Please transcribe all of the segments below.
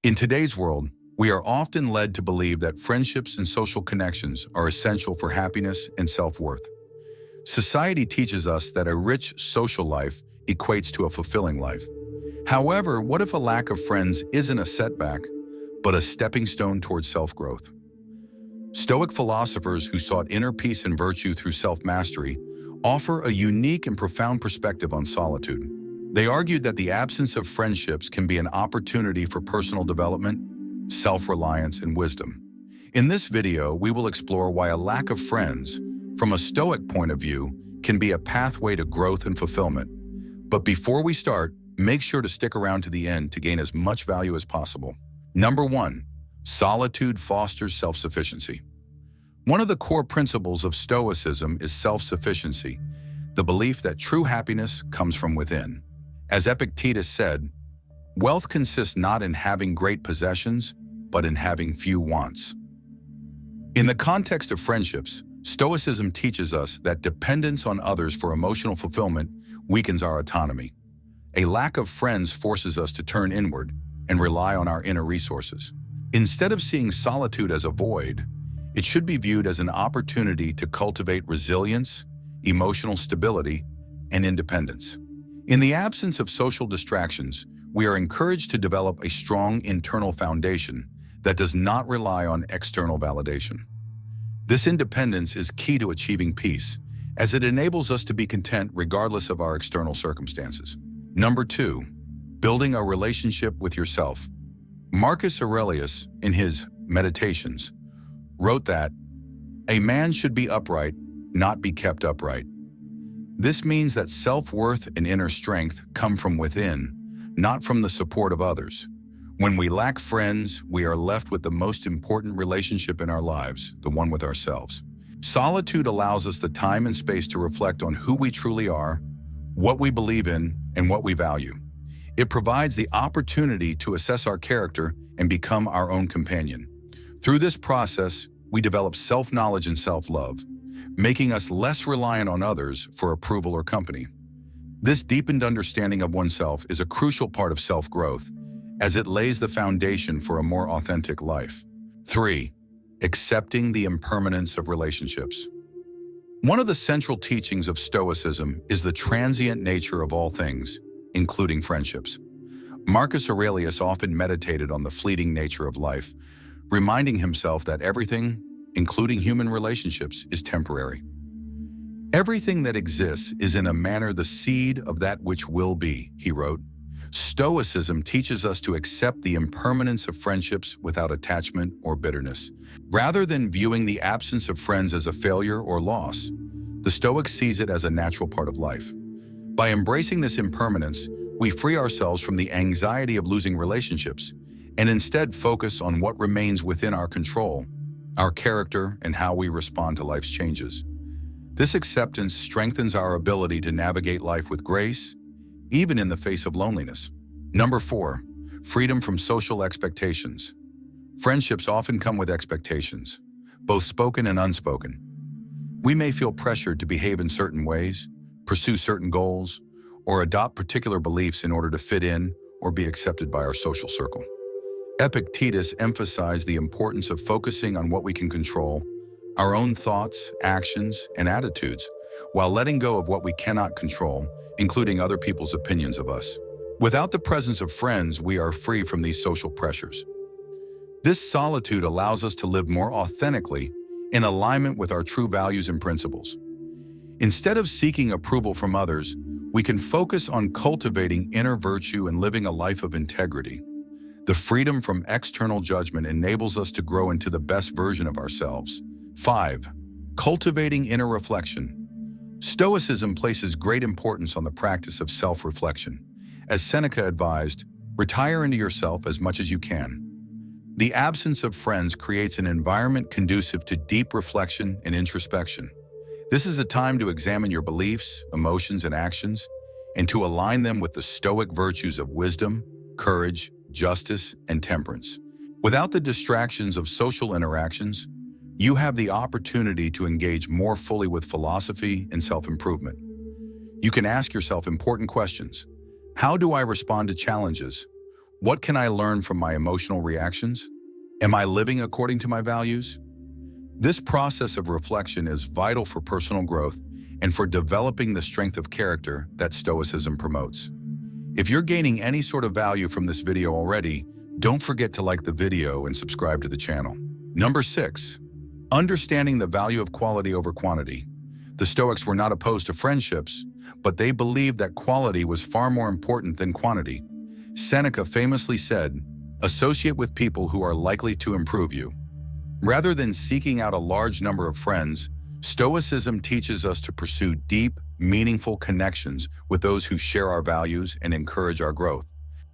In today's world, we are often led to believe that friendships and social connections are essential for happiness and self-worth. Society teaches us that a rich social life equates to a fulfilling life. However, what if a lack of friends isn't a setback, but a stepping stone towards self-growth? Stoic philosophers who sought inner peace and virtue through self-mastery offer a unique and profound perspective on solitude. They argued that the absence of friendships can be an opportunity for personal development, self-reliance, and wisdom. In this video, we will explore why a lack of friends, from a Stoic point of view, can be a pathway to growth and fulfillment. But before we start, make sure to stick around to the end to gain as much value as possible. Number 1. Solitude fosters self-sufficiency. One of the core principles of Stoicism is self-sufficiency, the belief that true happiness comes from within. As Epictetus said, wealth consists not in having great possessions, but in having few wants. In the context of friendships, Stoicism teaches us that dependence on others for emotional fulfillment weakens our autonomy. A lack of friends forces us to turn inward and rely on our inner resources. Instead of seeing solitude as a void, it should be viewed as an opportunity to cultivate resilience, emotional stability, and independence. In the absence of social distractions, we are encouraged to develop a strong internal foundation that does not rely on external validation. This independence is key to achieving peace, as it enables us to be content regardless of our external circumstances. Number 2. Building a relationship with yourself. Marcus Aurelius, in his Meditations, wrote that, "A man should be upright, not be kept upright." This means that self-worth and inner strength come from within, not from the support of others. When we lack friends, we are left with the most important relationship in our lives, the one with ourselves. Solitude allows us the time and space to reflect on who we truly are, what we believe in, and what we value. It provides the opportunity to assess our character and become our own companion. Through this process, we develop self-knowledge and self-love, making us less reliant on others for approval or company. This deepened understanding of oneself is a crucial part of self-growth, as it lays the foundation for a more authentic life. 3. Accepting the impermanence of relationships. One of the central teachings of Stoicism is the transient nature of all things, including friendships. Marcus Aurelius often meditated on the fleeting nature of life, reminding himself that everything, including human relationships, is temporary. Everything that exists is in a manner the seed of that which will be, he wrote. Stoicism teaches us to accept the impermanence of friendships without attachment or bitterness. Rather than viewing the absence of friends as a failure or loss, the Stoic sees it as a natural part of life. By embracing this impermanence, we free ourselves from the anxiety of losing relationships and instead focus on what remains within our control, our character, and how we respond to life's changes. This acceptance strengthens our ability to navigate life with grace, even in the face of loneliness. Number 4. Freedom from social expectations. Friendships often come with expectations, both spoken and unspoken. We may feel pressured to behave in certain ways, pursue certain goals, or adopt particular beliefs in order to fit in or be accepted by our social circle. Epictetus emphasized the importance of focusing on what we can control, our own thoughts, actions, and attitudes, while letting go of what we cannot control, including other people's opinions of us. Without the presence of friends, we are free from these social pressures. This solitude allows us to live more authentically in alignment with our true values and principles. Instead of seeking approval from others, we can focus on cultivating inner virtue and living a life of integrity. The freedom from external judgment enables us to grow into the best version of ourselves. 5. Cultivating inner reflection. Stoicism places great importance on the practice of self-reflection. As Seneca advised, retire into yourself as much as you can. The absence of friends creates an environment conducive to deep reflection and introspection. This is a time to examine your beliefs, emotions, and actions, and to align them with the Stoic virtues of wisdom, courage, justice, and temperance. Without the distractions of social interactions, you have the opportunity to engage more fully with philosophy and self-improvement. You can ask yourself important questions. How do I respond to challenges? What can I learn from my emotional reactions? Am I living according to my values? This process of reflection is vital for personal growth and for developing the strength of character that Stoicism promotes. If you're gaining any sort of value from this video already, don't forget to like the video and subscribe to the channel. Number 6. Understanding the value of quality over quantity. The Stoics were not opposed to friendships, but they believed that quality was far more important than quantity. Seneca famously said, "Associate with people who are likely to improve you." Rather than seeking out a large number of friends, Stoicism teaches us to pursue deep, meaningful connections with those who share our values and encourage our growth.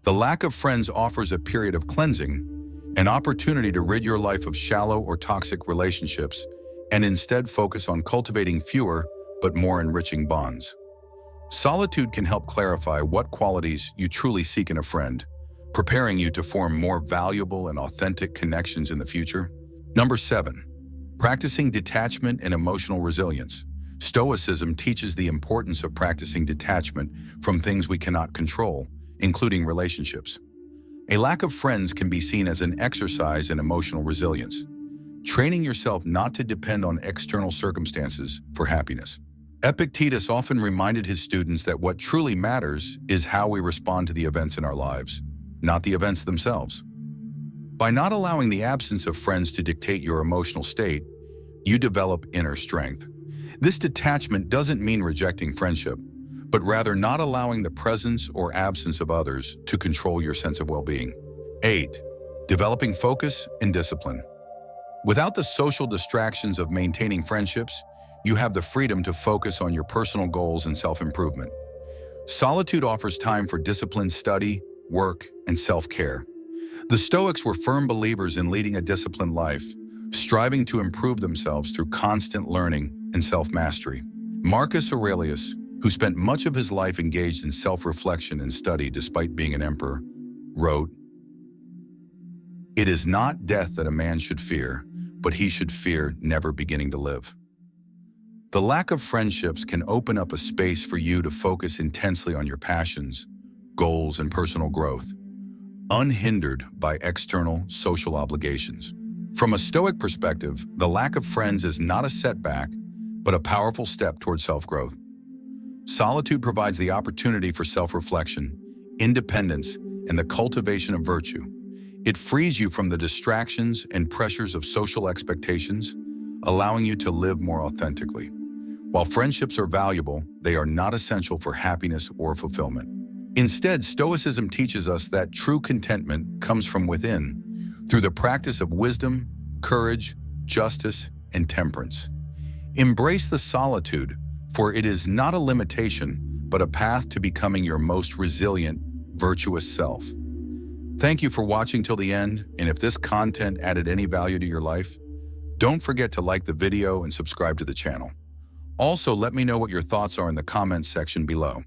The lack of friends offers a period of cleansing, an opportunity to rid your life of shallow or toxic relationships, and instead focus on cultivating fewer but more enriching bonds. Solitude can help clarify what qualities you truly seek in a friend, preparing you to form more valuable and authentic connections in the future. Number 7. Practicing detachment and emotional resilience. Stoicism teaches the importance of practicing detachment from things we cannot control, including relationships. A lack of friends can be seen as an exercise in emotional resilience, training yourself not to depend on external circumstances for happiness. Epictetus often reminded his students that what truly matters is how we respond to the events in our lives, not the events themselves. By not allowing the absence of friends to dictate your emotional state, you develop inner strength. This detachment doesn't mean rejecting friendship, but rather not allowing the presence or absence of others to control your sense of well-being. 8. Developing focus and discipline. Without the social distractions of maintaining friendships, you have the freedom to focus on your personal goals and self-improvement. Solitude offers time for disciplined study, work, and self-care. The Stoics were firm believers in leading a disciplined life, striving to improve themselves through constant learning and self-mastery. Marcus Aurelius, who spent much of his life engaged in self-reflection and study despite being an emperor, wrote, "It is not death that a man should fear, but he should fear never beginning to live." The lack of friendships can open up a space for you to focus intensely on your passions, goals, and personal growth, unhindered by external social obligations. From a Stoic perspective, the lack of friends is not a setback, but a powerful step towards self-growth. Solitude provides the opportunity for self-reflection, independence, and the cultivation of virtue. It frees you from the distractions and pressures of social expectations, allowing you to live more authentically. While friendships are valuable, they are not essential for happiness or fulfillment. Instead, Stoicism teaches us that true contentment comes from within, through the practice of wisdom, courage, justice, and temperance. Embrace the solitude, for it is not a limitation, but a path to becoming your most resilient, virtuous self. Thank you for watching till the end, and if this content added any value to your life, don't forget to like the video and subscribe to the channel. Also, let me know what your thoughts are in the comments section below.